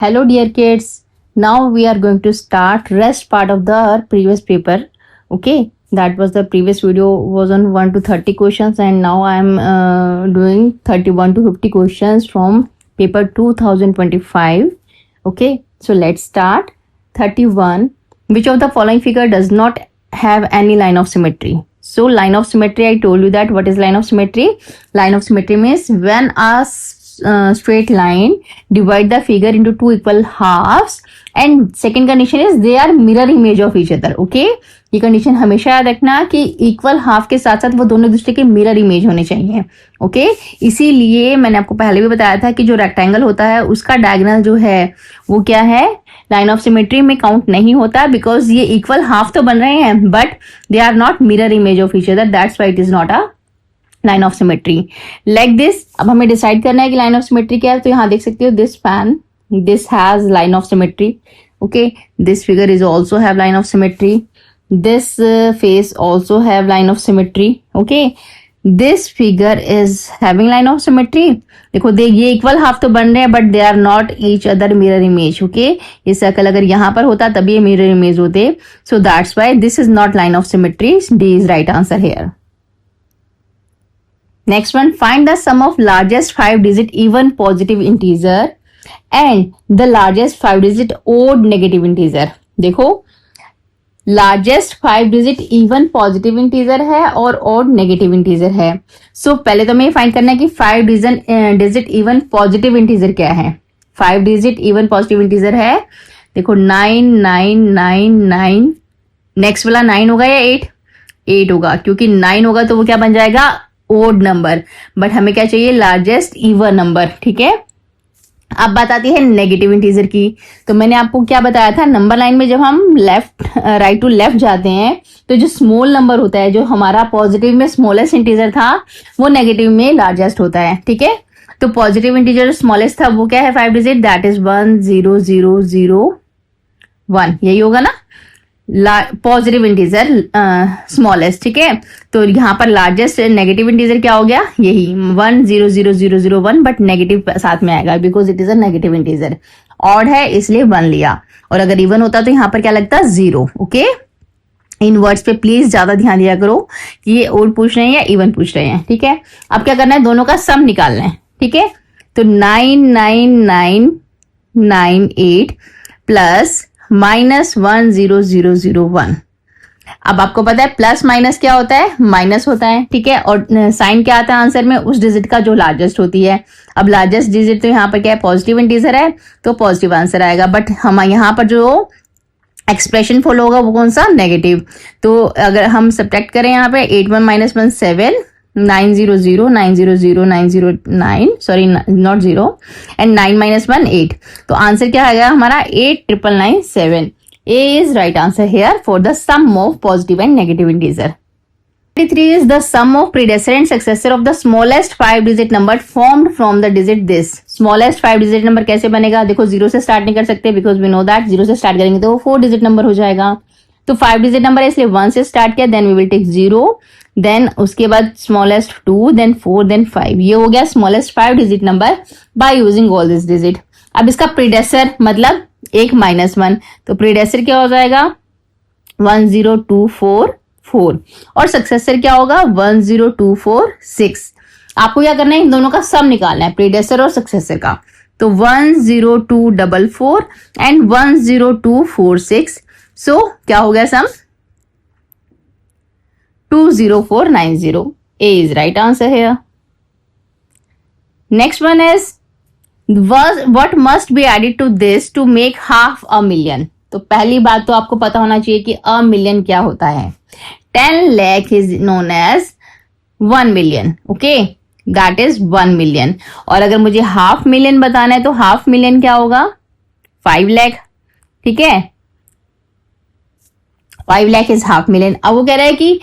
Hello dear kids. Now we are going to start rest part of the previous paper. Okay, that was the previous video was on 1 to 30 questions and now I am doing 31 to 50 questions from paper 2025. Okay, so let's start. 31. Which of the following figure does not have any line of symmetry? So line of symmetry, I told you that what is line of symmetry? Line of symmetry means when a straight line divide the figure into two equal halves and second condition is they are mirror image of each other. Okay, ये condition हमेशा याद रखना कि equal half के साथ साथ वो दोनों दूसरे के मिरर इमेज होने चाहिए. ओके, इसीलिए मैंने आपको पहले भी बताया था कि जो रेक्टेंगल होता है उसका डायगोनल जो है वो क्या है, लाइन ऑफ सिमेट्री में काउंट नहीं होता बिकॉज ये इक्वल हाफ तो बन रहे हैं but they are not mirror image of each other, that's why it is not a line of symmetry. Like this, अब हमें डिसाइड करना है कि लाइन ऑफ सिमेट्री क्या है. तो यहाँ देख सकते हो this pan, this has line of symmetry. Okay, this figure is also have line of symmetry. This face also have line of symmetry. Okay, this figure is having line of symmetry. देखो ये equal half तो बन रहे हैं but they are not each other mirror image. Okay, ये circle अगर यहाँ पर होता तभी ये मिरर इमेज होते. So that's why this is not line of symmetry. D is right answer here. Next one, find the sum of largest 5-digit even positive integer and the largest 5-digit odd negative integer. देखो largest 5-digit even positive integer है और odd negative integer है. सो पहले तो हमें find करना है कि 5-digit इवन पॉजिटिव इंटीजर क्या है. 5-digit इवन पॉजिटिव इंटीजर है, देखो 9999. नेक्स्ट वाला 9 होगा या 8 होगा, क्योंकि 9 होगा तो वो क्या बन जाएगा, ओड नंबर. बट हमें क्या चाहिए, लार्जेस्ट इवन नंबर. ठीक है, अब बात आती है नेगेटिव इंटीजर की. तो मैंने आपको क्या बताया था, नंबर लाइन में जब हम राइट टू लेफ्ट जाते हैं तो जो स्मॉल नंबर होता है, जो हमारा पॉजिटिव में स्मॉलेस्ट इंटीजर था वो नेगेटिव में लार्जेस्ट होता है. ठीक है, तो पॉजिटिव इंटीजर स्मॉलेस्ट था वो क्या है, 5-digit, दैट इज 10001. यही होगा ना, पॉजिटिव इंटीजर स्मॉलेस्ट. ठीक है, तो यहाँ पर लार्जेस्ट नेगेटिव इंटीजर क्या हो गया, यही 100001, बट नेगेटिव साथ में आएगा because it is a negative integer. Odd है इसलिए 1 लिया, और अगर इवन होता तो यहाँ पर क्या लगता, 0. ओके, इन वर्ड्स पे प्लीज ज्यादा ध्यान दिया करो कि ये ओड पूछ रहे हैं या इवन पूछ रहे हैं. ठीक है, अब क्या करना है, दोनों का सम निकालना है. ठीक है, तो 99998 प्लस -10001. अब आपको पता है प्लस माइनस क्या होता है, माइनस होता है. ठीक है, और साइन क्या आता है आंसर में, उस डिजिट का जो लार्जेस्ट होती है. अब लार्जेस्ट डिजिट तो यहाँ पर क्या है, पॉजिटिव इंटीजर है तो पॉजिटिव आंसर आएगा. बट हम यहाँ पर जो एक्सप्रेशन फॉलो होगा वो कौन सा, नेगेटिव. तो अगर हम सब्ट्रैक्ट करें यहाँ पे 81 - 1 7, 900 900 909, सॉरी नॉट 0, एंड 9 - 1 8. तो आंसर क्या आएगा हमारा, 89997. A is right answer here for the sum of positive and negative integer. 33 is the sum of predecessor and successor of the smallest 5-digit number formed from the digit this. Smallest 5-digit number कैसे बनेगा, देखो 0 से start नहीं कर सकते because we know that 0 से start करेंगे तो वो 4-digit नंबर हो जाएगा. तो 5-digit नंबर है इसलिए 1 से स्टार्ट किया, then we will take 0, then उसके बाद स्मॉलेस्ट 2, देन 4, देन 5. ये हो गया smallest 5-digit number by using all this digit. अब इसका प्रीडेसर मतलब एक -1, तो प्रीडेसर क्या हो जाएगा 10244 और सक्सेसर क्या होगा 10246. आपको क्या करना है, इन दोनों का सम निकालना है, प्रीडेसर और सक्सेसर का. तो 10244 एंड 10246. सो क्या हो गया सम, 20490. A is right answer here. Next one is what must be added to this to make half a million. तो पहली बात तो आपको पता होना चाहिए कि a million क्या होता है. 10 lakh is known as 1 million. Okay, that is 1 million. और अगर मुझे half million बताना है तो half million क्या होगा, 5 lakh. ठीक है, 5 lakh is half million. अब वो कह रहा है कि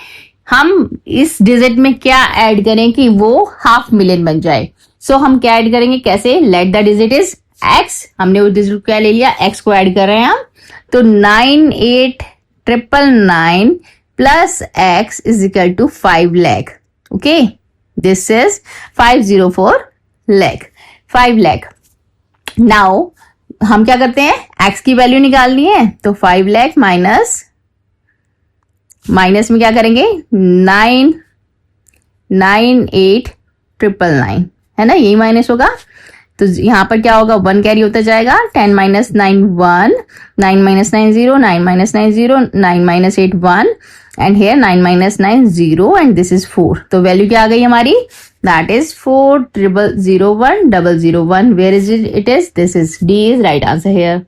हम इस डिजिट में क्या ऐड करें कि वो हाफ मिलियन बन जाए. सो हम क्या ऐड करेंगे, कैसे, let the digit is x. हमने उस डिजिट को क्या ले लिया, x को ऐड कर रहे हैं हम. तो 98,999 plus x is equal to 5 lakh. Okay, this is 504 lakh. 5 lakh. Now हम क्या करते हैं, x की वैल्यू निकालनी है, तो 5 लाख माइनस में क्या करेंगे 998,999 है ना, यही माइनस होगा। तो यहाँ पर क्या होगा, 1 कैरी होता जाएगा, 10 minus 9 1, 9 minus 9 0, 9 minus 9 0, 9 minus 8 1 and here 9 minus 9 0 and this is 4। तो वैल्यू क्या आ गई हमारी, that is 40001,001। Where is it is, this is D is right answer here.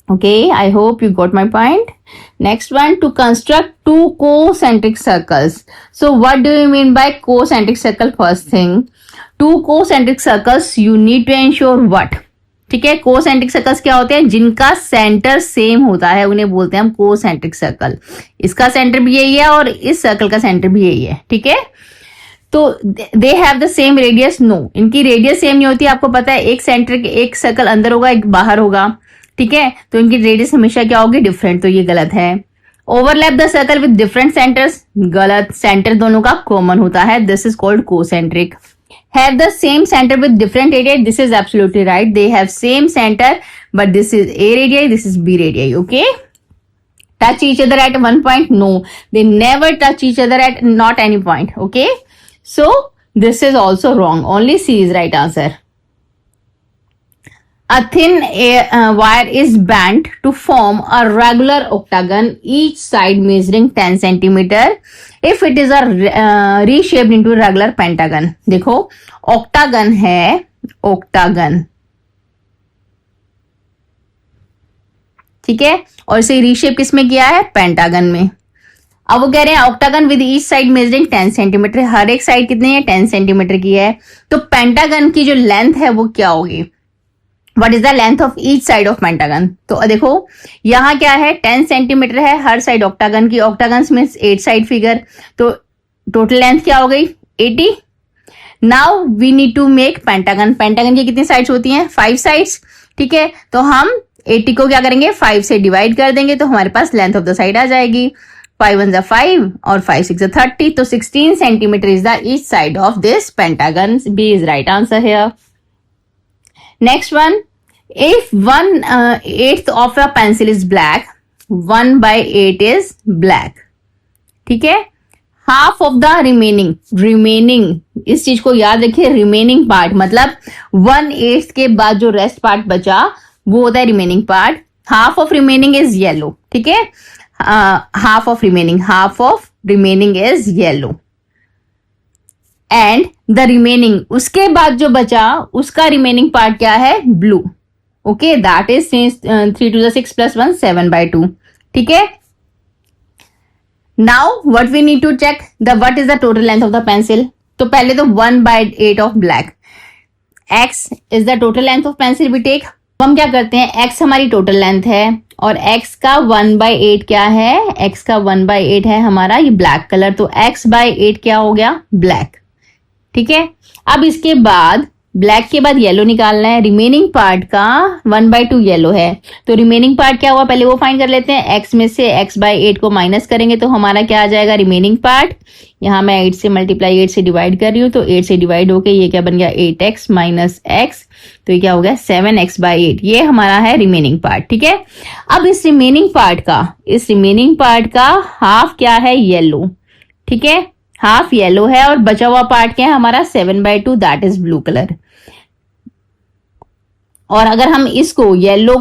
Okay, I hope you got my point. Next one, to construct two concentric circles. So what do you mean by concentric circle? First thing, two concentric circles you need to ensure what? ठीक है, concentric circles क्या होते हैं, जिनका centre same होता है उन्हें बोलते हैं हम concentric circle। इसका सेंटर भी यही है और इस सर्कल का सेंटर भी यही है, ठीक है। तो they have the same radius, no, इनकी रेडियस सेम नहीं होती। आपको पता है एक सेंटर, एक सर्कल अंदर होगा एक बाहर होगा, ठीक है, तो इनकी रेडियस हमेशा क्या होगी, डिफरेंट, तो ये गलत है। Overlap the circle with different centres, गलत, सेंटर दोनों का कॉमन होता है, this is called concentric. Have the same centre with different radii, this is absolutely right, they have same centre but this is A radii, this is B radii. Okay, touch each other at one point, no, they never touch each other at not any point. Okay, so this is also wrong, only C is right answer. A thin wire is bent to form a regular octagon, each side measuring 10 centimeter. If it is a reshaped into regular pentagon, देखो octagon है, octagon, ठीक है, और इसे reshape किसमें किया है, pentagon में। अब वो कह रहे हैं octagon with each side measuring 10 centimetre, हर एक साइड कितनी है, 10 सेंटीमीटर की है। तो पेंटागन की जो लेंथ है वो क्या होगी, what is the length of each side of pentagon. तो देखो यहाँ क्या है, 10 सेंटीमीटर है हर साइड ऑक्टागन की, ऑक्टागन मीन्स 8 साइड फिगर, तो टोटल लेंथ क्या हो गई 80। Now we need to make pentagon, pentagon की कितनी साइड्स होती हैं, 5 साइड्स, ठीक है, तो हम 80 को क्या करेंगे 5 से डिवाइड कर देंगे, तो हमारे पास लेंथ ऑफ द साइड आ जाएगी, 5 1 जा 5 और 5 6 जा 30, तो 16 centimetre is the each side of this pentagon, B is right answer here. Next one, if 1/8 of a pencil is black, 1/8 is black, ठीक है, हाफ ऑफ द रिमेनिंग, इस चीज को याद रखिए, रिमेनिंग पार्ट मतलब 1/8 के बाद जो रेस्ट पार्ट बचा वो होता है remaining part. Half of remaining is yellow, ठीक है, half of remaining is yellow and the remaining, उसके बाद जो बचा उसका रिमेनिंग पार्ट क्या है, blue. Okay, that is 3 to the 6 + 1 7/2, ठीक है। Now what we need to check the what is the total length of the pencil. तो पहले तो 1/8 of black, x is the total length of pencil we take. हम क्या करते हैं, x हमारी टोटल लेंथ है और x का 1/8 क्या है, x का 1/8 है हमारा ये ब्लैक कलर, तो x/8 क्या हो गया, ब्लैक, ठीक है। अब इसके बाद ब्लैक के बाद येलो निकालना है, रिमेनिंग पार्ट का 1/2 येलो है, तो रिमेनिंग पार्ट क्या हुआ पहले वो फाइंड कर लेते हैं। x में से x/8 को माइनस करेंगे तो हमारा क्या आ जाएगा, रिमेनिंग पार्ट। यहाँ मैं 8 से मल्टीप्लाई 8 से डिवाइड कर रही हूँ, तो 8 से डिवाइड होके ये क्या बन गया, 8x माइनस x, तो ये क्या हो गया 7x/8, ये हमारा है रिमेनिंग पार्ट, ठीक है। अब इस रिमेनिंग पार्ट का हाफ क्या है, येलो, ठीक है, हाफ येलो है और बचा हुआ पार्ट क्या है हमारा 7/2, दैट इज ब्लू कलर। और अगर हम इसको येलो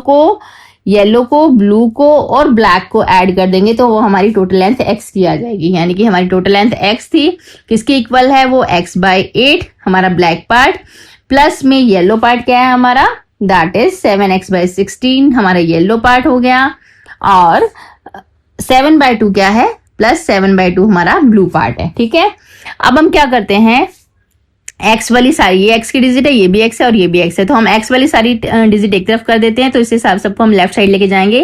को ब्लू को और ब्लैक को ऐड कर देंगे तो वो हमारी टोटल लेंथ x की आ जाएगी, यानी कि हमारी टोटल लेंथ x थी, किसके इक्वल है वो x/8 हमारा ब्लैक पार्ट, प्लस में येलो पार्ट क्या है हमारा, दैट इज 7x/16 हमारा येलो पार्ट हो गया, और 7/2 क्या है, प्लस 7/2 हमारा ब्लू पार्ट है, ठीक है। अब हम क्या करते हैं, x वाली सारी, ये x की डिजिट है, ये भी x है और ये भी x है, तो हम x वाली सारी डिजिट एक तरफ कर देते हैं, तो इस हिसाब सबको हम लेफ्ट साइड लेके जाएंगे।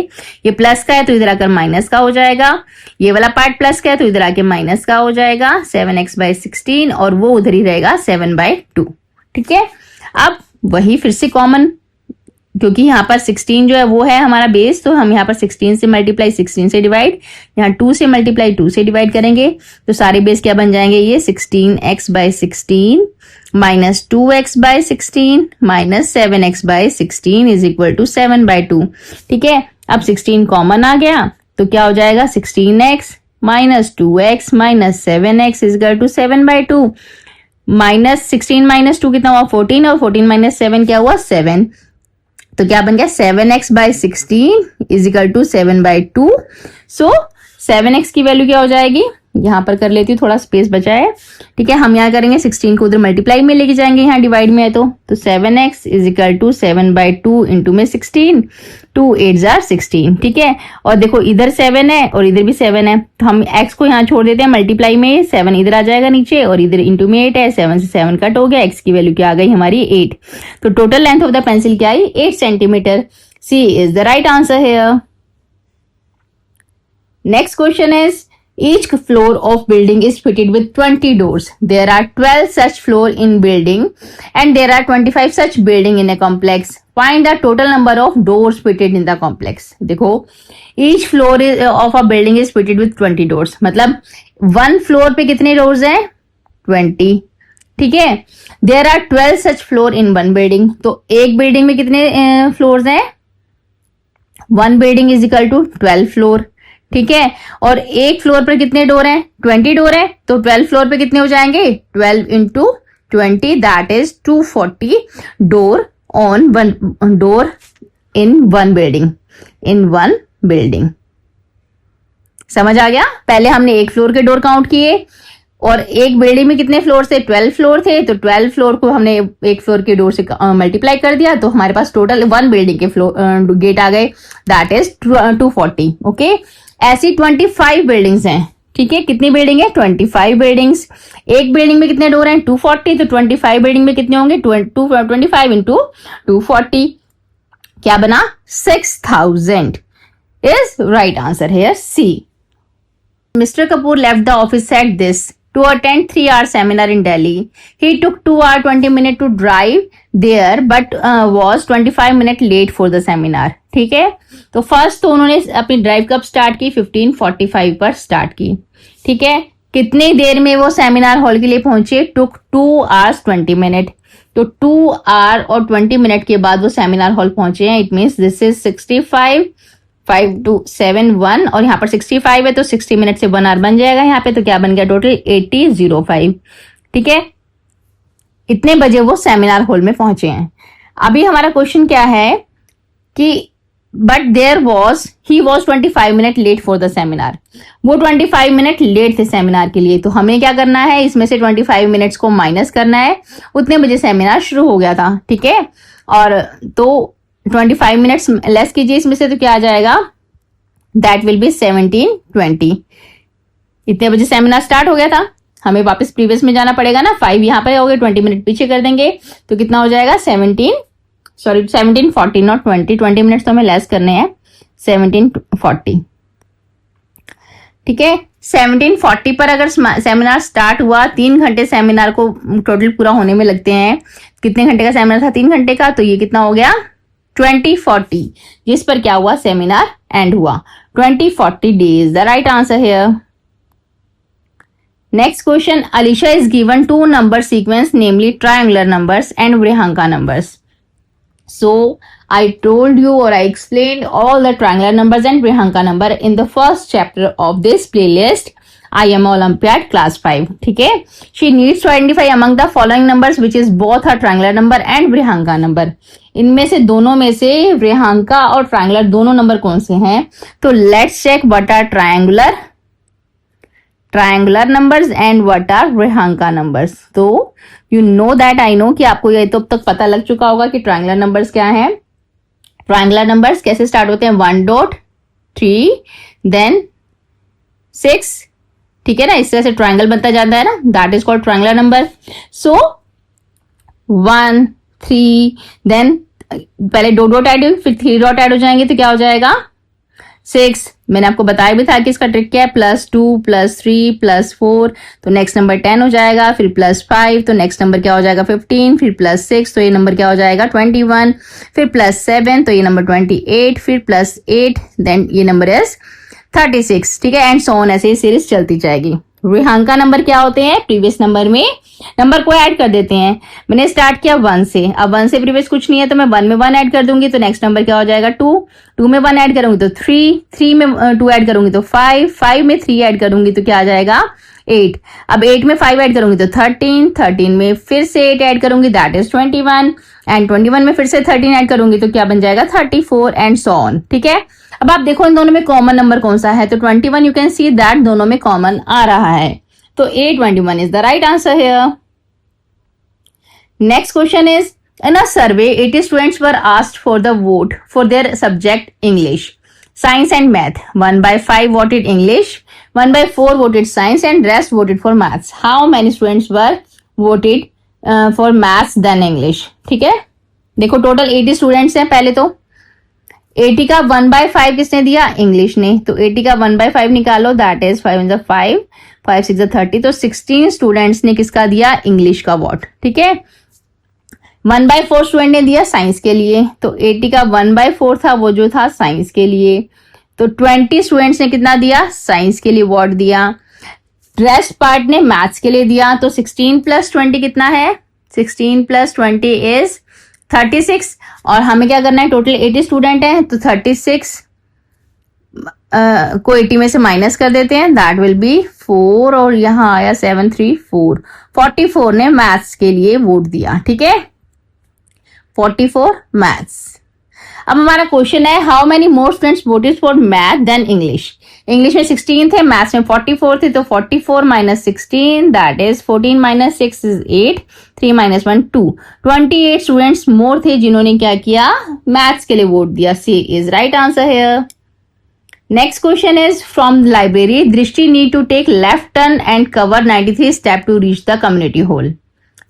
ये प्लस का है तो इधर आकर माइनस का हो जाएगा, ये वाला पार्ट प्लस का है तो इधर आके माइनस का हो जाएगा 7x/16, और वो उधर ही रहेगा 7/2, ठीक है। अब वही फिर से कॉमन, क्योंकि यहाँ पर 16 जो है वो है हमारा बेस, तो हम यहाँ पर 16 से मल्टीप्लाई 16 से डिवाइड, यहाँ 2 से मल्टीप्लाई 2 से डिवाइड करेंगे, तो सारे बेस क्या बन जाएंगे, ये 16x/16 minus 2x/16 minus 7x/16 is equal to 7/2। ठीक है, अब 16 कॉमन आ गया तो क्या हो जाएगा 16x minus 2x minus 7x is equal to 7/2। Minus 16 minus 2 कितना हुआ 14 और 14 माइनस 7 क्या हुआ 7। तो क्या बन गया 7x/16 is equal to 7/2। So 7x की वैल्यू क्या हो जाएगी, यहां पर कर लेती हूँ, थोड़ा स्पेस बचा है। ठीक है, हम यहाँ करेंगे 16 को उधर मल्टीप्लाई में लेके जाएंगे, यहाँ डिवाइड में है तो 7x is equal to 7/2 into में 16, 2 8 जार 16। ठीक है, और देखो इधर 7 है और इधर भी 7 है, तो हम x को यहाँ छोड़ देते हैं मल्टीप्लाई में, 7 इधर आ जाएगा नीचे और इधर इंटू में 8 है, 7 से 7 कट हो गया, x की वैल्यू क्या आ गई हमारी 8। तो total length of the pencil क्या आई 8 centimetre. C is the right answer here. Next question is, each floor of building is fitted with 20 doors. There are 12 such floor in building and there are 25 such building in a complex. Find the total number of doors fitted in the complex. देखो, each floor of a building is fitted with 20 doors. मतलब one floor पे कितने doors हैं 20। ठीक है, there are 12 such floor in one building. तो एक building में कितने floors हैं, one building is equal to 12 floor। ठीक है, और एक फ्लोर पर कितने डोर हैं 20 डोर है, तो 12 फ्लोर पे कितने हो जाएंगे 12 into 20 that is 240 door on one door in one building. समझ आ गया, पहले हमने एक फ्लोर के डोर काउंट किए और एक बिल्डिंग में कितने फ्लोर थे 12 फ्लोर थे, तो 12 फ्लोर को हमने एक फ्लोर के डोर से मल्टीप्लाई कर दिया, तो हमारे पास टोटल वन बिल्डिंग के फ्लोर गेट आ गए दैट इज 240। ओके, ऐसी 25 बिल्डिंग्स हैं। ठीक है, कितनी बिल्डिंग है 25 बिल्डिंग्स। एक बिल्डिंग में कितने डोर हैं 240, तो 25 बिल्डिंग में कितने होंगे 25 इंटू 240 क्या बना 6000 is right answer here C. Mr. Kapoor left the office at this to attend 3-hour seminar in Delhi. He took 2 hours 20 minutes to drive there but was 25 minutes late for the seminar. ठीक है, तो first तो उन्होंने अपनी drive कब start की 15:45 पर start की। ठीक है, कितनी देर में वो सेमिनार हॉल के लिए पहुंचे टुक 2 hours 20 minutes। तो 2 hours और 20 minutes के बाद वो सेमिनार हॉल पहुंचे हैं। इट मीन्स दिस इज 65 5 2 7 1 और यहाँ पर 65 है तो 60 मिनट से 1 hour बन जाएगा यहाँ पे, तो क्या बन गया टोटल 80:05। ठीक है, इतने बजे वो सेमिनार हॉल में पहुंचे हैं। अभी हमारा क्वेश्चन क्या है कि but there he was 25 minute late for the seminar. वो 25 मिनट लेट थे सेमिनार के लिए, तो हमें क्या करना है इसमें से 25 मिनट्स को माइनस करना है, उतने बजे सेमिनार शुरू हो गया था। ठीक है, और तो 25 मिनट्स लेस कीजिए इसमें से, तो क्या आ जाएगा दैट विल बी 17:20। इतने बजे सेमिनार स्टार्ट हो गया था, हमें वापस प्रीवियस में जाना पड़ेगा ना, 5 यहाँ पे हो गए, 20 मिनट पीछे कर देंगे तो कितना हो जाएगा 17:40 नॉट 20 मिनट्स तो हमें लेस करने हैं 17:40। ठीक है, 17:40 पर अगर सेमिनार स्टार्ट हुआ, 3 घंटे सेमिनार को टोटल पूरा होने में लगते हैं। कितने घंटे का सेमिनार था 3 घंटे का, तो ये कितना हो गया 2040, जिस पर क्या हुआ सेमिनार एंड हुआ 2040 days the right answer here. Next question, Alisha is given 2 number sequence namely triangular numbers and Vrihanka numbers. So I told you or I explained all the triangular numbers and Vrihanka number in the first chapter of this playlist I am Olympiad class 5. ठीक है, she needs to identify among the following numbers which is both a triangular number and Vrihanka number. इनमें से दोनों में से Vrihanka और triangular दोनों number कौन से हैं, तो let's check what are triangular numbers and what are Vrihanka numbers. तो you know that I know कि आपको ये तो अब तक पता लग चुका होगा कि triangular numbers क्या हैं। triangular numbers कैसे स्टार्ट होते हैं 1 dot 3 then 6। ठीक है ना, इस तरह से ट्रायंगल बनता जाता है ना, that is called triangular number. So 1 3 then पहले 2 डॉट ऐड हुई, फिर 3 डॉट ऐड हो जाएंगे तो क्या हो जाएगा 6। मैंने आपको बताया भी था कि इसका ट्रिक क्या है, +2 +3 +4 तो नेक्स्ट नंबर 10 हो जाएगा, फिर +5 तो नेक्स्ट नंबर क्या हो जाएगा 15, फिर +6 तो ये नंबर क्या हो जाएगा 21, फिर +7 तो ये नंबर 28, फिर +8 देन ये नंबर इज 36। ठीक है, एंड सो ऑन, ऐसे ही सीरीज चलती जाएगी। रेहांका नंबर क्या होते हैं, प्रीवियस नंबर में नंबर को ऐड कर देते हैं। मैंने स्टार्ट किया 1 से, अब 1 से प्रीवियस कुछ नहीं है तो मैं 1 में 1 ऐड कर दूंगी तो नेक्स्ट नंबर क्या हो जाएगा 2, 2 में 1 ऐड करूंगी तो 3, 3 में 2 ऐड करूंगी तो 5, 5 में 3 ऐड करूंगी तो क्या आ जाएगा 8। अब 8 में 5 ऐड करूंगी तो 13, 13 में फिर से 8 ऐड करूंगी दैट इज 21 एंड 21 में फिर से 13 ऐड करूंगी तो क्या बन जाएगा 34 एंड सो ऑन। ठीक है, अब आप देखो इन दोनों में कॉमन नंबर कौन सा है, तो 21 यू कैन सी दैट दोनों में कॉमन आ रहा है, तो A21 is the right answer here. Next question is in a survey 80 students were asked for the vote for their subject English, science and math. 1/5 voted English, 1/4 voted science and rest voted for maths. How many students were voted for maths than English? ठीक है, देखो total 80 students हैं। पहले तो 80 का 1/5 किसने दिया, English ने, तो 80 का 1/5 निकालो दैट इज 5 इन 5, 5 6 30, तो 16 स्टूडेंट्स ने किसका दिया, इंग्लिश का वोट। ठीक है, 1/4 स्टूडेंट ने दिया साइंस के लिए, तो 80 का 1/4 था वो जो था साइंस के लिए, तो 20 स्टूडेंट्स ने कितना दिया, साइंस के लिए वोट दिया। रेस्ट पार्ट ने मैथ्स के लिए दिया, तो 16 + 20 कितना है, 16 + 20 इज 36, और हमें क्या करना है, टोटल 80 स्टूडेंट हैं तो 36 को 80 में से माइनस कर देते हैं दैट विल बी 4, और यहां आया 7 3 4, 44 ने मैथ्स के लिए वोट दिया। ठीक है, 44 मैथ्स। अब हमारा क्वेश्चन है how many more students voted for math than English. English में 16 थे, मैथ्स में 44 थे, तो 44 - 16 that is 14 - 6 is 8, 3 - 1 2, 28 students more थे जिन्होंने क्या किया, मैथ्स के लिए वोट दिया। C is right answer here. Next question is from library Drishti need to take left turn and cover 93 step to reach the community hall.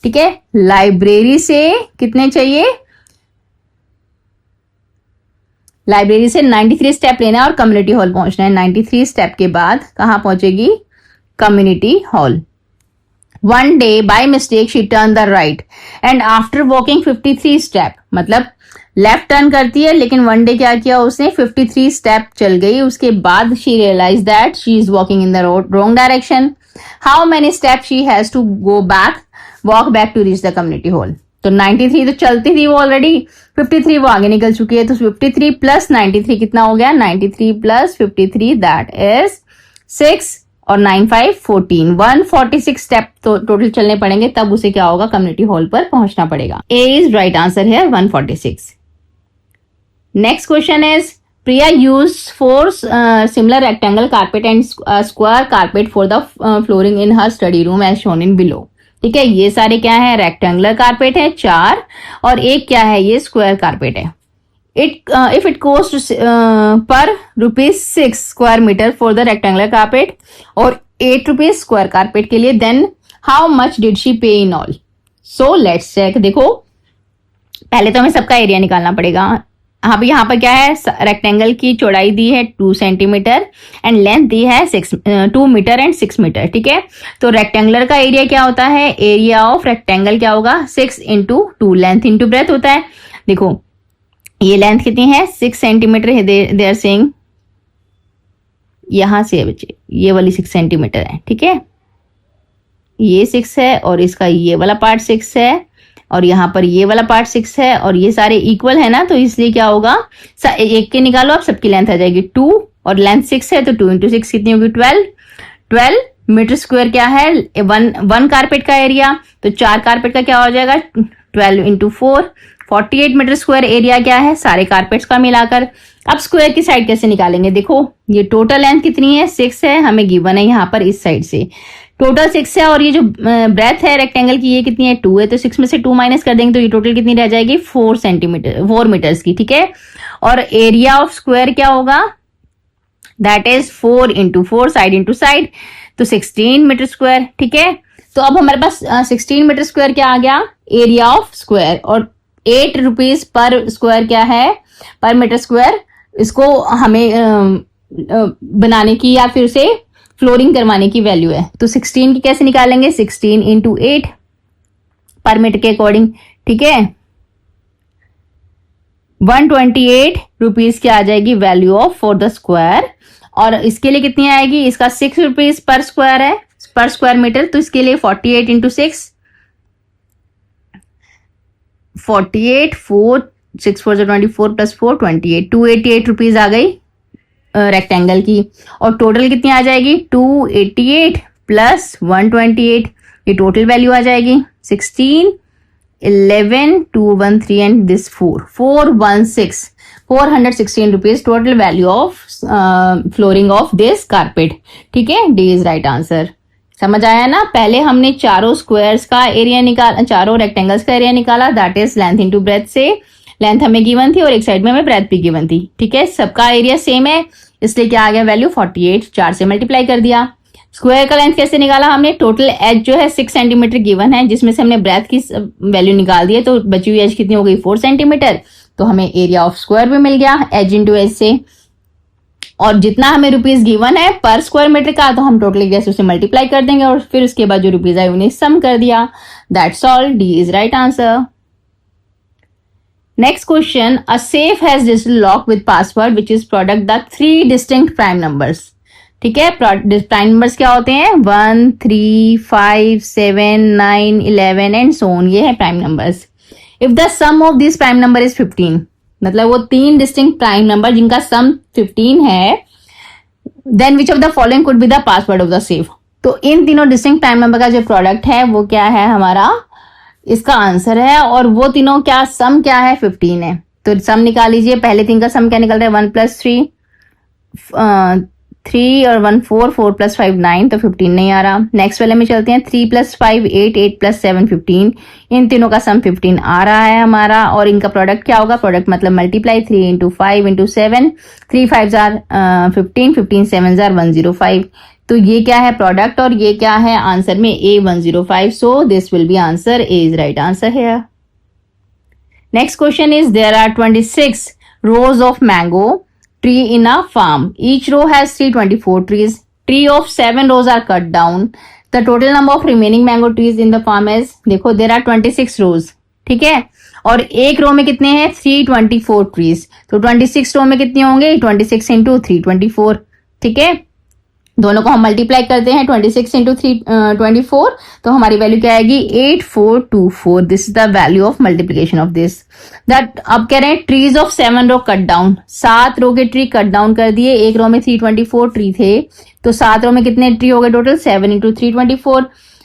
ठीक है, लाइब्रेरी से कितने चाहिए, लाइब्रेरी से 93 स्टेप लेना है और कम्युनिटी हॉल पहुंचना है। 93 स्टेप के बाद कहां पहुंचेगी, community hall. One day by mistake she turn the right and after walking 53 step, मतलब लेफ्ट टर्न करती है लेकिन वन डे क्या किया उसने, 53 स्टेप चल गई, उसके बाद she realize that she is walking in the wrong direction. How many step she has to go back, walk back to reach the community hall. तो 93 तो चलती थी वो ऑलरेडी, 53 वो आगे निकल चुकी है, तो 53 + 93 कितना हो गया, 93 + 53 दैट इज 6 और 9 5 14, 146 स्टेप तो टोटल चलने पड़ेंगे, तब उसे क्या होगा, कम्युनिटी हॉल पर पहुंचना पड़ेगा। ए इज राइट आंसर है 146। Next question is Priya use 4 similar rectangle carpet and square carpet for the flooring in her study room as shown in below। ठीक है, ये सारे क्या है, रेक्टेंगुलर कारपेट है 4, और एक क्या है, ये स्क्वायर कारपेट है। इफ इट कोस्ट पर ₹6 square metre for the rectangular carpet और ₹8 स्क्वायर कारपेट के लिए, then how much did she pay in all. So let's check. देखो पहले तो हमें सबका एरिया निकालना पड़ेगा। हाँ भाई, यहाँ पर क्या है, रेक्टेंगल की चौड़ाई दी है 2 सेंटीमीटर एंड लेंथ दी है 2 मीटर एंड 6 मीटर। ठीक है, तो रेक्टेंगुलर का एरिया क्या होता है, एरिया ऑफ रेक्टेंगल क्या होगा, 6 × 2, लेंथ इंटू ब्रेथ होता है। देखो ये लेंथ कितनी है, 6 सेंटीमीटर है, दे आर सेइंग यहां से बच्चे ये वाली 6 सेंटीमीटर है। ठीक है, ये 6 है और इसका ये वाला पार्ट 6 है और यहाँ पर ये वाला पार्ट 6 है और ये सारे इक्वल है ना, तो इसलिए क्या होगा, एक के निकालो आप, सबकी लेंथ आ जाएगी 2 और लेंथ 6 है तो 2 × 6 कितनी होगी, 12 मीटर स्क्वायर क्या है, वन कारपेट का एरिया, तो 4 कारपेट का क्या हो जाएगा, 12 × 4 48 मीटर स्क्वायर एरिया क्या है, सारे कारपेट्स का मिलाकर। अब स्क्वायर की साइड कैसे निकालेंगे, देखो ये टोटल लेंथ कितनी है, 6 है, हमें गिवन है यहाँ पर इस साइड से टोटल 6 है, और ये जो ब्रेथ है रेक्टेंगल की ये कितनी है, 2 है, तो 6 में से 2 माइनस कर देंगे तो ये टोटल कितनी रह जाएगी, 4 मीटर्स की। ठीक है, और एरिया ऑफ स्क्वायर क्या होगा, that is 4 × 4 side into side, तो 16 मीटर स्क्वायर। ठीक है, तो अब हमारे पास 16 मीटर स्क्वायर क्या आ गया, एरिया ऑफ स्क्वायर, और ₹8 पर स्क्वायर क्या है, पर मीटर स्क्वायर, इसको हमें बनाने की या फिर उसे फ्लोरिंग करवाने की वैल्यू है। तो 16 की कैसे निकालेंगे, 16 × 8 पर मीटर के अकॉर्डिंग। ठीक है, ₹128 की आ जाएगी value of for the square, और इसके लिए कितनी आएगी, इसका ₹6 पर स्क्वायर है, पर स्क्वायर मीटर, तो इसके लिए 48 इंटू 6, 48, 4, 6 4 24 प्लस 4 28, 288 रुपीज आ गई रेक्टेंगल की। और टोटल कितनी आ जाएगी, 288 प्लस 128, ये टोटल वैल्यू आ जाएगी 16, 11, 213 and this 416 rupees total value of flooring of this carpet. ठीक है, डी इज राइट आंसर। समझ आया ना? पहले हमने चारों स्क्वायर्स का एरिया निकाला, चारों रेक्टेंगल्स का एरिया निकाला, that is length into breadth से। लेंथ हमें गिवन थी और एक साइड में हमें ब्रेथ भी गिवन थी। ठीक है, सबका एरिया सेम है, इसलिए क्या आ गया वैल्यू 48, 4 से मल्टीप्लाई कर दिया। स्क्वायर का लेंथ कैसे निकाला हमने, टोटल एज जो है 6 सेंटीमीटर गिवन है, जिसमें से हमने ब्रेथ की वैल्यू निकाल दी है, तो बची हुई एज कितनी हो गई 4 सेंटीमीटर, तो हमें एरिया ऑफ स्क्वायर भी मिल गया एज इंटू एज से। और जितना हमें रुपीज गिवन है पर स्क्वायर मीटर का, तो हम टोटल एरिया से उसे मल्टीप्लाई कर देंगे और फिर उसके बाद जो रुपीज आए उन्हें सम कर दिया। That's all, D is right answer. Next question, a safe has digital lock with password which is product the 3 distinct prime numbers. ठीक है, प्राइम नंबर्स क्या होते हैं, 1, 3, 5, 7, 9, 11 एंड सो ऑन, ये है prime numbers. If the sum of this prime number is 15, मतलब वो 3 distinct prime number जिनका सम 15 है, then which of the following could be the password of the safe. तो इन तीनों डिस्टिंक्ट प्राइम नंबर का जो प्रोडक्ट है वो क्या है हमारा, इसका आंसर है। और वो तीनों क्या सम क्या है, 15 है। तो सम निकाल लीजिए, पहले 3 का सम क्या निकल रहा है, 1 प्लस 3, 3 और 1 4, 4 प्लस 5 9, तो 15 नहीं आ रहा। नेक्स्ट वाले में चलते हैं, 3 प्लस 5 8, 8 प्लस 7 15, इन तीनों का सम 15 आ रहा है हमारा। और इनका प्रोडक्ट क्या होगा, प्रोडक्ट मतलब मल्टीप्लाई 3 इंटू 5 इंटू 7, 3 5 15, 15 7 105। तो ये क्या है प्रोडक्ट और ये क्या है आंसर में A105, so this will be answer, A is right answer here. Next question is, there are 26 rows of mango tree in a farm. Each row has 324 trees. Tree of 7 rows are cut down. The total number of remaining mango trees in the farm is, देखो there are 26 rows, ठीक है, और एक रो में कितने हैं 324 trees, तो 26 रो में कितने होंगे 26 इंटू 324, ठीक है। दोनों को हम मल्टीप्लाई करते हैं 26 इंटू 324, तो हमारी वैल्यू क्या आएगी 8424। This is the value of multiplication of this. That अब कह रहे हैं trees of 7 row cut down, 7 row के ट्री कट डाउन कर दिए। एक रो में 324 ट्री थे, तो 7 रो में कितने ट्री हो गए टोटल 7 इंटू 324।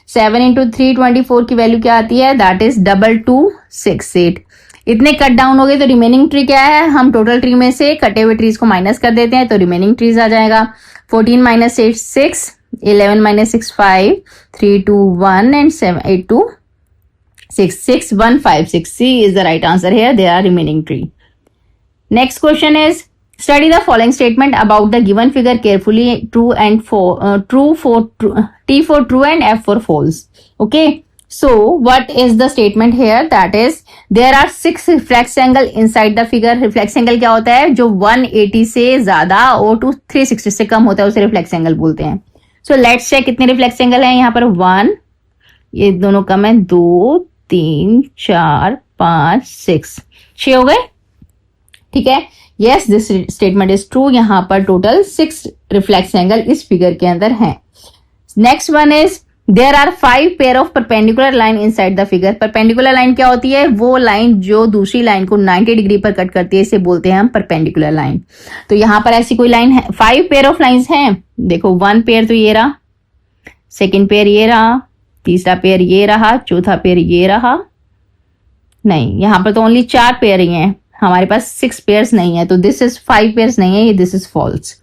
7 इंटू 324 की वैल्यू क्या आती है, दैट इज 2268। इतने कट डाउन हो गए, तो रिमेनिंग ट्री क्या है, हम टोटल ट्री में से कटे हुए ट्रीज को माइनस कर देते हैं, तो रिमेनिंग ट्रीज आ जाएगा 14 minus 8 6, 11 minus 6 5, 3 2 1 and 7 8 2 6 6 1 5 6। C is the right answer here. They are remaining tree. Next question is, study the following statement about the given figure carefully. True and true for true, T for true and F for false. Okay. So what is the statement here? That is, there are 6 reflex angle inside the figure. Reflex angle क्या होता है, जो 180 से ज्यादा और 360 से कम होता है उसे reflex angle बोलते हैं। So let's check कितने reflex angle हैं यहाँ पर 1, ये दोनों कम है 2 3 4 5 6 हो गए, ठीक है। Yes, this statement is true. यहाँ पर टोटल 6 reflex angle इस फिगर के अंदर हैं। Next one is, There are 5 pair of perpendicular line inside the figure. Perpendicular line क्या होती है, वो लाइन जो दूसरी लाइन को 90 डिग्री पर कट करती है, इसे बोलते हैं हम perpendicular line। तो यहाँ पर ऐसी कोई लाइन है, 5 पेयर ऑफ लाइंस हैं। देखो 1 पेयर तो ये रहा, सेकेंड पेयर ये रहा, तीसरा पेयर ये रहा, चौथा पेयर ये रहा। नहीं, यहाँ पर तो ओनली 4 पेयर ही हैं, हमारे पास 6 पेयर्स नहीं है, तो दिस इज 5 पेयर्स नहीं है, ये this is false.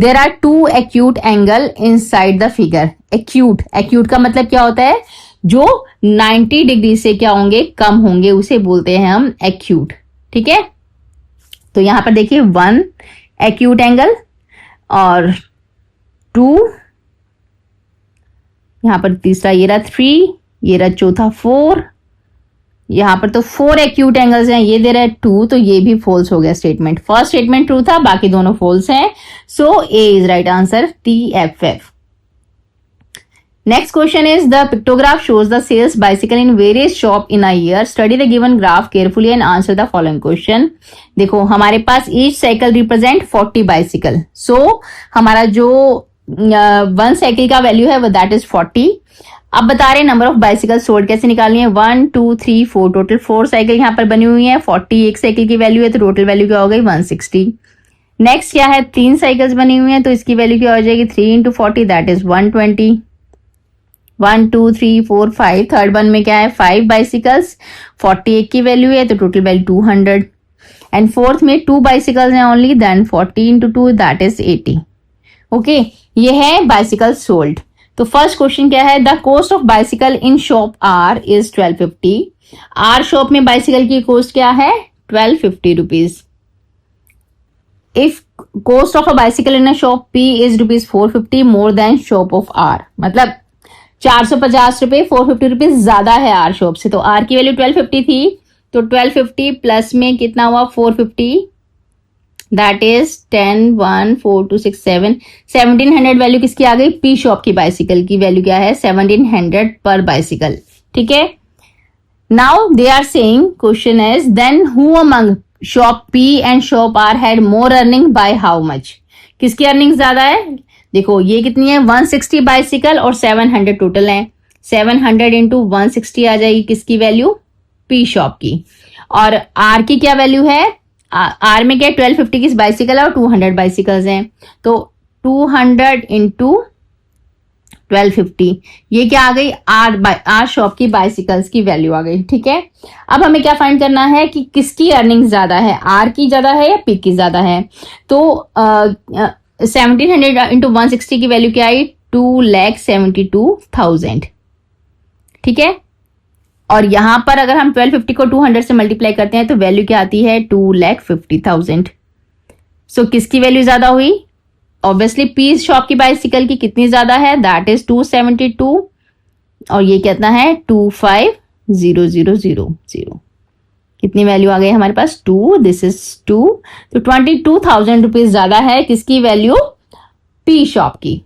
There are 2 acute angle inside the figure. Acute का मतलब क्या होता है, जो 90 डिग्री से क्या होंगे, कम होंगे, उसे बोलते हैं हम acute, ठीक है। तो यहां पर देखिए 1 acute angle और 2, यहां पर तीसरा ये रहा 3, ये रहा चौथा 4, यहां पर तो 4 एक्यूट एंगल्स हैं, ये दे रहा है 2, तो ये भी फॉल्स हो गया स्टेटमेंट। फर्स्ट स्टेटमेंट ट्रू था, बाकी दोनों फॉल्स हैं, so A is right answer, TFF। Next question is, the pictograph shows the sales bicycle in various shop in a year. Study the given graph carefully and answer the following question. देखो हमारे पास each cycle represent 40 bicycle, so हमारा जो 1 cycle का value है वो that is 40। अब बता रहे नंबर ऑफ बाइसिकल सोल्ड कैसे निकालनी है। 1 2 3 4 टोटल 4 साइकिल यहाँ पर बनी हुई है। 40 एक साइकिल की वैल्यू है तो टोटल वैल्यू क्या हो गई 160। नेक्स्ट क्या है 3 साइकिल्स बनी हुई है तो इसकी वैल्यू क्या हो जाएगी 3 into 40 that is 120। 1 2 3 4 5 third one में क्या है 5 बाइसिकल्स 40 एक की वैल्यू है तो टोटल वैल्यू 200 एंड फोर्थ में 2 बाइसिकल्स हैं only then 40 into 2 that is 80। Okay ये है बाइसिकल सोल्ड। तो फर्स्ट क्वेश्चन क्या है the cost of bicycle in shop R is 1250। R shop में बाइसिकल की कॉस्ट क्या है 1250 rupees. If cost of a bicycle in a shop P is rupees 450 more than shop of R, मतलब 450 रुपए 450 rupees ज्यादा है आर शॉप से। तो आर की वैल्यू 1250 थी तो 1250 प्लस में कितना हुआ 450 दैट इज 10 1 4 2 6 7 1700 वैल्यू किसकी आ गई पी शॉप की बाइसिकल की वैल्यू क्या है 1700 पर बाइसिकल। ठीक है now they are saying question is then who among shop P and shop R had more earning by how much. किसकी अर्निंग ज्यादा है देखो ये कितनी है 160 बाइसिकल और 700 टोटल है। 700 इंटू 160 आ जाएगी किसकी वैल्यू पी शॉप की। और आर की क्या वैल्यू है आर में क्या 1250 की बाइसिकल है और 200 बाइसिकल्स हैं तो 200 इंटू 1250 ये क्या आ गई आर शॉप की बाइसिकल्स की वैल्यू आ गई। ठीक है अब हमें क्या फाइंड करना है कि किसकी अर्निंग ज्यादा है आर की ज्यादा है या पी की ज्यादा है। तो 1700 इंटू 160 की वैल्यू क्या आई 2,72,000। ठीक है और यहां पर अगर हम 1250 को 200 से मल्टीप्लाई करते हैं तो वैल्यू क्या आती है 2,50,000। सो किसकी वैल्यू ज्यादा हुई ऑब्वियसली पी शॉप की बाइसिकल की कितनी ज्यादा है दैट इज 272 और ये कितना है 25,000 कितनी वैल्यू आ गई हमारे पास 2 दिस इज 2 तो 22,000 रुपीज ज्यादा है किसकी वैल्यू पी शॉप की।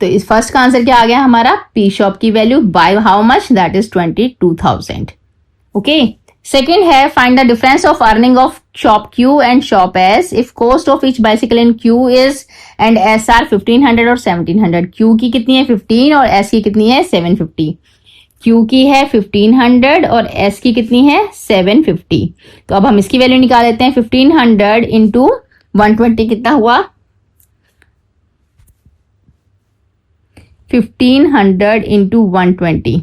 तो इस फर्स्ट का आंसर क्या आ गया हमारा पी शॉप की value by how much that is 22,000। Okay second है find the difference of earning of shop Q and shop S if cost of each bicycle in Q is and S are 1500 और 1700। Q की कितनी है 15 और S की कितनी है 750। Q की है 1500 और एस की कितनी है 750। तो अब हम इसकी वैल्यू निकाल लेते हैं 1500 इंटू 120 कितना हुआ 1500 इंटू 120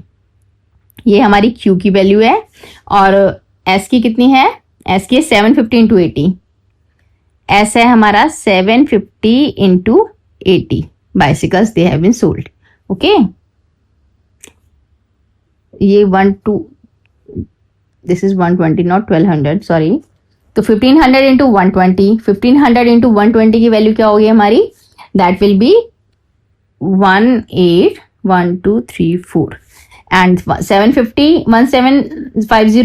ये हमारी क्यू की वैल्यू है और एस की कितनी है एस की 750 इंटू 80 एस है हमारा 750 into 80 bicycles they have been sold. Okay ये दिस इज 120 नॉट 1200 सॉरी। तो 1500 इंटू 120 1500 इंटू 120 की वैल्यू क्या होगी हमारी that will be 18,12,3,4 and 1750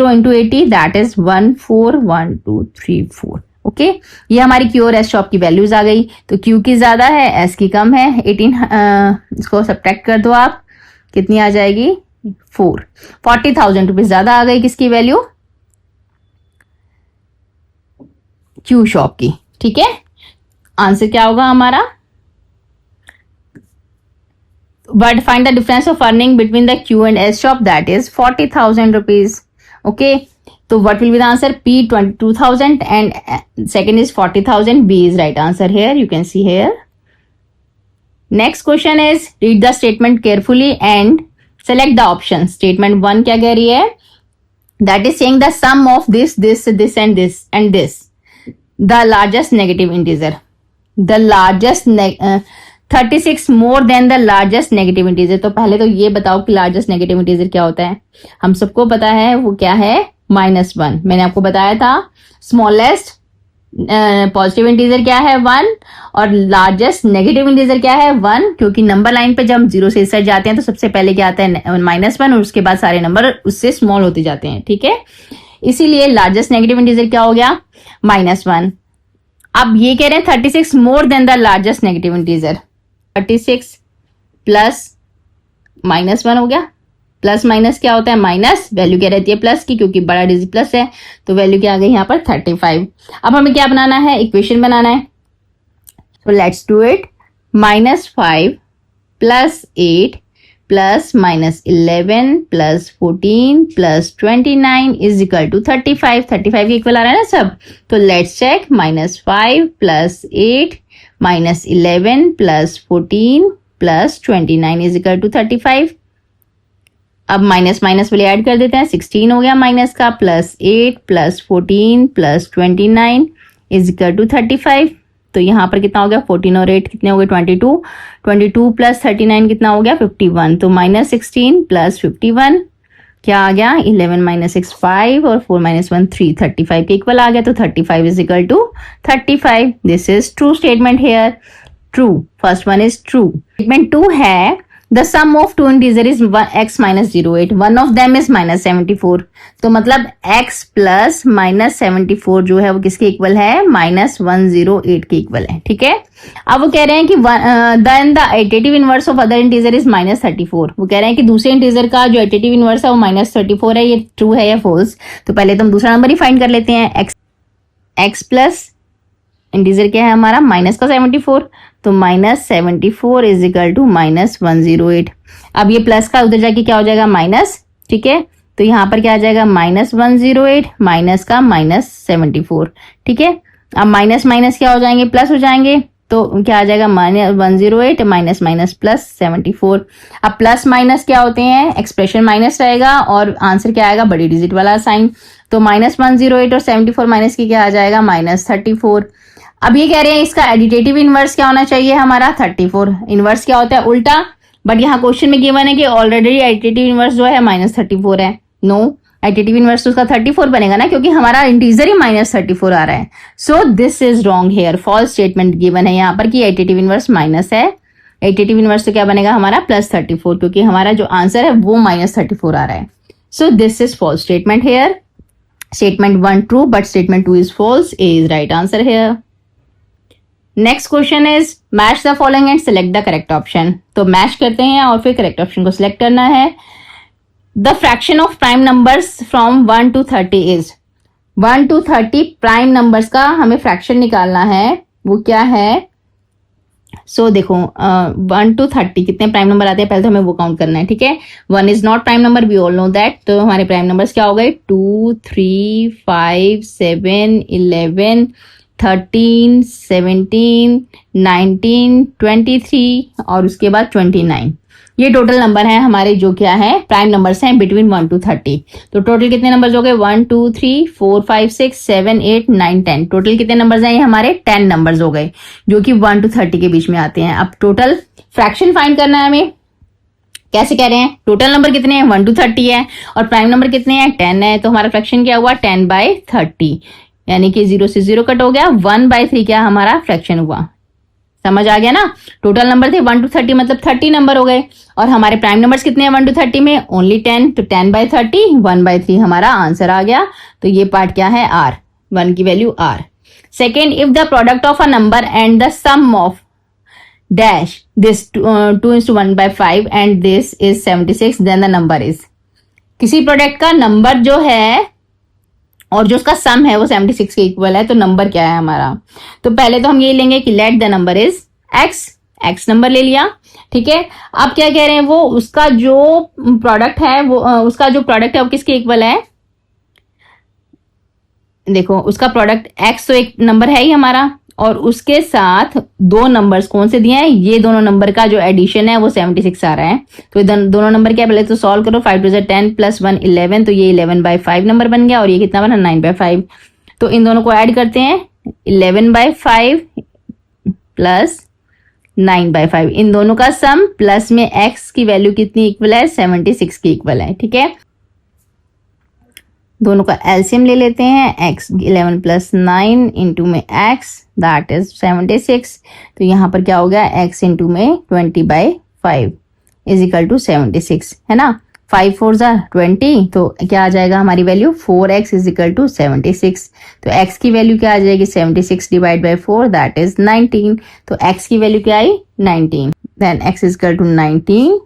into 80 that is 14,12,3,4। Okay ये हमारी क्यू और एस शॉप की वैल्यूज आ गई। तो क्यू की ज्यादा है एस की कम है 18 इसको सब्ट्रैक्ट कर दो आप कितनी आ जाएगी 40,000 रुपीज ज्यादा आ गई किसकी वैल्यू क्यू शॉप की। ठीक है आंसर क्या होगा हमारा but find the difference of earning between the Q and S shop that is 40,000 rupees. Okay so what will be the answer P 22,000 and second is 40,000 B is right answer here you can see here. Next question is read the statement carefully and select the option. Statement 1 क्या कह रही है that is saying the sum of this and this the largest negative integer the largest 36 more than the largest negative integer. तो पहले तो ये बताओ कि लार्जेस्ट नेगेटिव इंटीजर क्या होता है हम सबको पता है वो क्या है -1। मैंने आपको बताया था स्मॉलेस्ट पॉजिटिव इंटीजर क्या है 1 और लार्जेस्ट नेगेटिव इंटीजर क्या है 1 क्योंकि नंबर लाइन पे जब हम 0 से इस साइड जाते हैं तो सबसे पहले क्या आता है -1 और उसके बाद सारे नंबर उससे स्मॉल होते जाते हैं। ठीक है इसीलिए लार्जेस्ट नेगेटिव इंटीजर क्या हो गया -1। अब ये कह रहे हैं 36 more than the largest negative integer 36 plus -1 हो गया प्लस माइनस क्या होता है माइनस वैल्यू क्या रहती है प्लस की क्योंकि बड़ा डिजिट प्लस है तो वैल्यू क्या आ गई यहाँ पर 35। अब हमें क्या बनाना है इक्वेशन बनाना है So let's do it. -5 plus 8 plus -11 plus 14 plus 29 is equal to 35. 35 के इक्वल आ रहा है ना सब. तो let's check. -5 plus 8 -11 plus 14 plus 29 is equal to 35. अब माइनस माइनस वाले ऐड कर देते हैं. 16 हो गया माइनस का, plus 8 plus 14 plus 29 is equal to 35. तो यहाँ पर कितना हो गया, 14 और 8 कितने हो गए, 22. 22 प्लस 39 कितना हो गया, 51. तो -16 प्लस 51 क्या आ गया, 11 माइनस 6 5 और 4 माइनस 1 3. 35 के इक्वल आ गया. तो 35 is equal to 35. This is true statement here. True. First one is true. Statement 2 है the sum of two integer is x minus 08. one of them is minus 74. तो मतलब x plus minus 74 जो है वो किसके equal है, minus 108 के equal है. ठीक है. अब वो कह रहे हैं कि then the additive inverse of other integer is minus 34. वो कह रहे हैं कि दूसरे इंटीजर का जो additive inverse है वो minus 34 है. ये ट्रू है या फॉल्स. तो पहले तो हम दूसरा नंबर ही फाइंड कर लेते हैं. x प्लस इंटीजर क्या है हमारा, माइनस का 74. तो -74 इज इक्वल टू -108. अब ये प्लस का उधर जाके क्या हो जाएगा, माइनस. ठीक है. तो यहाँ पर क्या आ जाएगा, -108 माइनस का -74. ठीक है. अब माइनस माइनस क्या हो जाएंगे, प्लस हो जाएंगे. तो क्या आ जाएगा, -108 माइनस माइनस प्लस 74. अब प्लस माइनस क्या होते हैं, एक्सप्रेशन माइनस रहेगा और आंसर क्या आएगा, बड़ी डिजिट वाला साइन. तो -108 और 74 माइनस की क्या आ जाएगा, -34. अब ये कह रहे हैं इसका एडिटेटिव इनवर्स क्या होना चाहिए हमारा, 34. इनवर्स क्या होता है, उल्टा. बट यहाँ क्वेश्चन में गिवन है कि ऑलरेडी एडिटेटिव इनवर्स जो है -34 है. नो, एडिटेटिव इनवर्स तो उसका 34 बनेगा ना, क्योंकि हमारा इंटीजर ही -34 आ रहा है. So this is wrong here. False statement given है यहाँ पर कि एडिटेटिव इनवर्स माइनस है. एडिटेटिव इनवर्स तो क्या बनेगा हमारा, +34, क्योंकि हमारा जो आंसर है वो -34 आ रहा है. So this is false statement here. Statement 1 true but statement 2 is false. A is right answer here. Next question is match the following and select the correct option. तो मैच करते हैं और फिर करेक्ट ऑप्शन को select करना है. The fraction of prime numbers from 1 to 30 is. 1 to 30 prime numbers का हमें फ्रैक्शन निकालना है. वो क्या है, सो देखो 1 to 30 कितने प्राइम नंबर आते हैं, पहले तो हमें वो काउंट करना है. ठीक है. 1 is not prime number, we all know that. तो हमारे प्राइम नंबर्स क्या हो गए, 2 3 5 7 11 13 17 19 23 और उसके बाद 29. ये टोटल नंबर है हमारे जो क्या है, प्राइम नंबर्स हैं बिटवीन 1 to 30. तो टोटल कितने नंबर्स हो गए, 1 2 3 4 5 6 7 8 9 10. टोटल कितने नंबर्स हैं, ये हमारे 10 नंबर्स हो गए जो कि 1 to 30 के बीच में आते हैं. अब टोटल फ्रैक्शन फाइंड करना है हमें. कैसे कह रहे हैं, टोटल नंबर कितने हैं, 1 to 30 है और प्राइम नंबर कितने हैं, 10 है. तो हमारा फ्रैक्शन क्या हुआ, 10/30, यानी कि 0 से 0 कट हो गया. 1/3 क्या हमारा फ्रैक्शन हुआ. समझ आ गया ना. टोटल नंबर थे 1 to 30 मतलब 30 नंबर हो गए और हमारे प्राइम नंबर्स कितने हैं 1 to 30 में, ओनली 10. तो 10/30 1/3 हमारा आंसर आ गया. तो ये पार्ट क्या है, R. 1 की वैल्यू R. Second, if the product of a number and the sum of dash this 2:1/5 and this is 76 then the number is. किसी प्रोडक्ट का नंबर जो है और जो उसका सम है वो 76 के इक्वल है, तो नंबर क्या है हमारा. तो पहले तो हम ये लेंगे कि let the number is x number ले लिया. ठीक है. अब क्या कह रहे हैं, वो उसका जो प्रोडक्ट है वो किसके इक्वल है, देखो उसका प्रोडक्ट x तो एक नंबर है ही हमारा और उसके साथ दो नंबर्स कौन से दिए हैं, ये दोनों नंबर का जो एडिशन है वो 76 आ रहा है. तो दोनों नंबर क्या है, पहले तो सॉल्व करो. 5 2 10 प्लस 1 11. तो ये 11/5 नंबर बन गया और ये कितना बना, 9/5. तो इन दोनों को ऐड करते हैं. 11/5 प्लस 9/5, इन दोनों का सम प्लस में x की वैल्यू कितनी इक्वल है, 76 की इक्वल है. ठीक है. दोनों का एलसीएम ले लेते हैं. x 11 प्लस 9 इंटू में x दैट इज 76. तो यहाँ पर क्या हो गया, x इंटू में 20/5 इज इक्वल टू 76 है ना. 5 4 20. तो क्या आ जाएगा हमारी value, 4x is equal to 76. तो x की वैल्यू क्या आ जाएगी, 76 डिवाइड बाई 4 दैट इज 19. तो x की वैल्यू क्या आई, 19. Then x is equal to 19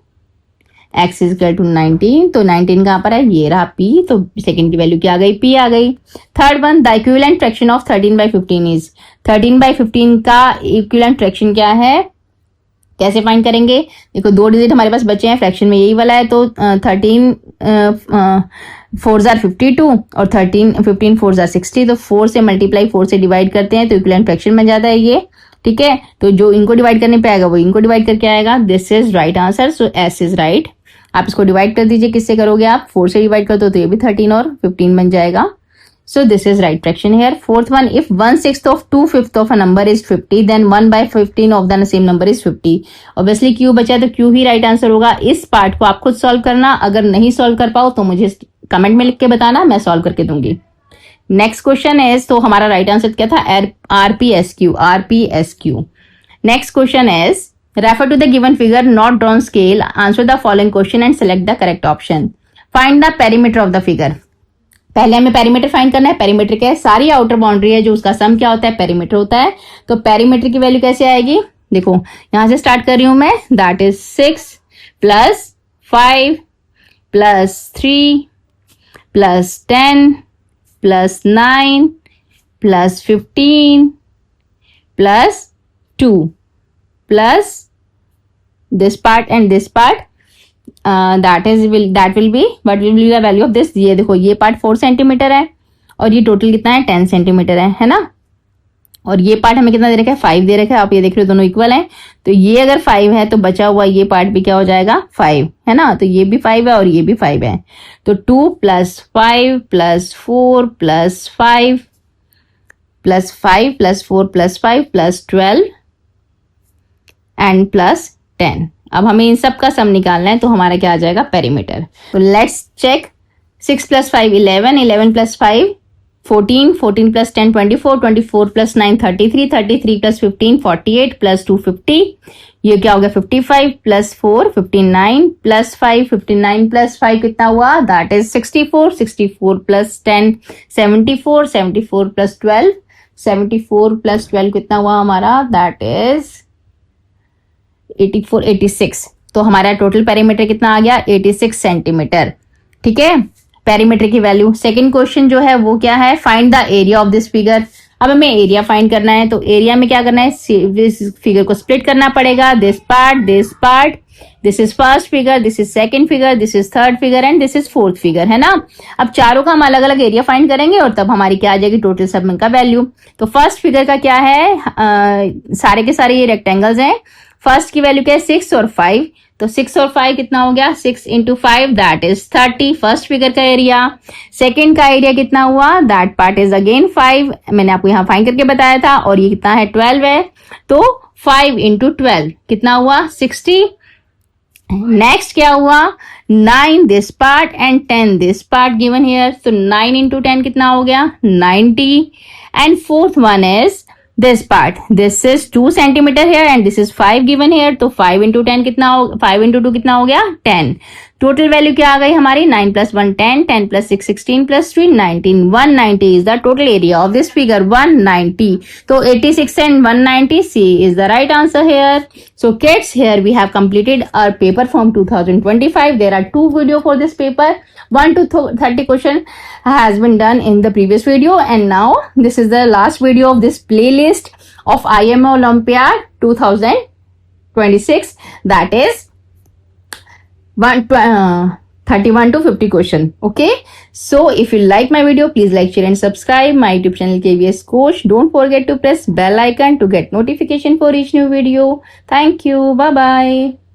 x is equal to 19, तो 19 कहाँ पर है, ये रहा p, तो सेकंड की वैल्यू क्या आ गई, p आ गई। Third one, the equivalent fraction of 13/15 is, 13/15 का इक्विवेलेंट फ्रैक्शन क्या है, कैसे फाइंड करेंगे, देखो दो डिजिट हमारे पास बचे हैं, फ्रैक्शन में यही वाला है, तो 13 4 जार 52 और 15 4 जार 60, तो 4 से मल्टीप्लाई 4 से डिवाइड करते हैं तो इक्विवेलेंट फ्रैक्शन बन जाता है ये, ठीक है। तो जो इनको डिवाइड करने पे आएगा वो इनको डिवाइड करके आएगा, this is right answer, so S is right. आप इसको डिवाइड कर दीजिए, किससे करोगे आप, 4 से डिवाइड कर दो तो ये भी 13 और 15 बन जाएगा, so this is right fraction here। Fourth one, if 1/6 of 2/5 of a number is 50, then 1/15 of the same number is 50। obviously q बचा है तो q ही right answer होगा। इस पार्ट को आप खुद सॉल्व करना, अगर नहीं सॉल्व कर पाओ तो मुझे कमेंट में लिख के बताना, मैं सॉल्व करके दूंगी। नेक्स्ट क्वेश्चन इज, तो हमारा राइट आंसर क्या था, RPSQ। Next question is, refer to the given figure not drawn scale, answer the following question and select the correct option. Find the perimeter of the figure. पहले हमें perimeter find करना है। Perimeter क्या है, सारी outer boundary है जो उसका सम क्या होता है, पेरीमीटर होता है। तो पेरीमीटर की वैल्यू कैसे आएगी, देखो यहां से स्टार्ट कर रही हूं मैं, that is 6 + 5 + 3 + 10 + 9 + 15 + 2 plus this part and this part, that will be what will be the value of this। ये देखो ये पार्ट 4 सेंटीमीटर है और ये टोटल कितना है, 10 सेंटीमीटर है ना। और ये पार्ट हमें कितना दे रखा है, 5 दे रखा है। आप ये देख रहे हो दोनों इक्वल हैं, तो ये अगर 5 है तो बचा हुआ ये पार्ट भी क्या हो जाएगा, 5 है ना। तो ये भी 5 है और ये भी 5 है, तो 2 + 5 + 4 + 5 + 5 + 4 + 5 + 12 एंड +10। अब हमें इन सब का सम निकालना है, तो हमारा क्या आ जाएगा, पेरीमीटर। तो लेट्स चेक, 6 + 5 11, 11 + 5 14, 14 + 10 24, 24 + 9 33, 33 + 15 48 + 2 50, ये क्या हो गया 55 + 4 59 + 5 59 + 5 कितना हुआ, दैट इज 64, 64 + 10 74, 74 + 12 74 + 12 कितना हुआ हमारा, दैट इज 84 86। तो हमारा टोटल पेरीमीटर कितना आ गया, 86 सेंटीमीटर, ठीक है। पेरीमीटर की वैल्यू। सेकंड क्वेश्चन जो है वो क्या है, find the area of this figure. अब हमें एरिया फाइंड करना है, तो एरिया में क्या करना है, इस फिगर को स्प्लिट करना पड़ेगा, this part, this is first figure, this is second figure, this is third figure and this is fourth figure, है ना। अब चारों का हम अलग अलग एरिया फाइंड करेंगे और तब हमारी क्या आ जाएगी, टोटल सम का वैल्यू। तो फर्स्ट फिगर का क्या है, सारे के सारे ये रेक्टेंगल्स हैं। फर्स्ट की वैल्यू क्या है, 6 और 5, तो 6 और 5 कितना हो गया, 6 × 5 दैट इज 30, फर्स्ट फिगर का एरिया। सेकंड का एरिया कितना हुआ, दैट पार्ट इज अगेन 5, मैंने आपको यहाँ फाइंड करके बताया था, और ये कितना है 12 है, तो 5 × 12 कितना हुआ 60। नेक्स्ट क्या हुआ, 9 this part and 10 this part given here, तो 9 × 10 कितना हो गया 90। And fourth one is this part, this is 2 centimeter here and this is 5 given here, तो 5 × 10 कितना हो, 5 × 2 कितना हो गया 10। टोटल वैल्यू क्या आ गई हमारी, 9 + 1 10, 10 + 6 16 + 3 19, 190 is the total area of this figure, 190। तो 86 and 190, C is the right answer here। So kids, here we have completed our paper from 2025। There are 2 video for this paper, 1 to 30 question has been done in the previous video, and now this is the last video of this playlist of IMO Olympiad 2026, that is 31 to 50 question, okay। So if you like my video, please like, share and subscribe my YouTube channel KVS Coach. Don't forget to press bell icon to get notification for each new video. Thank you, bye bye।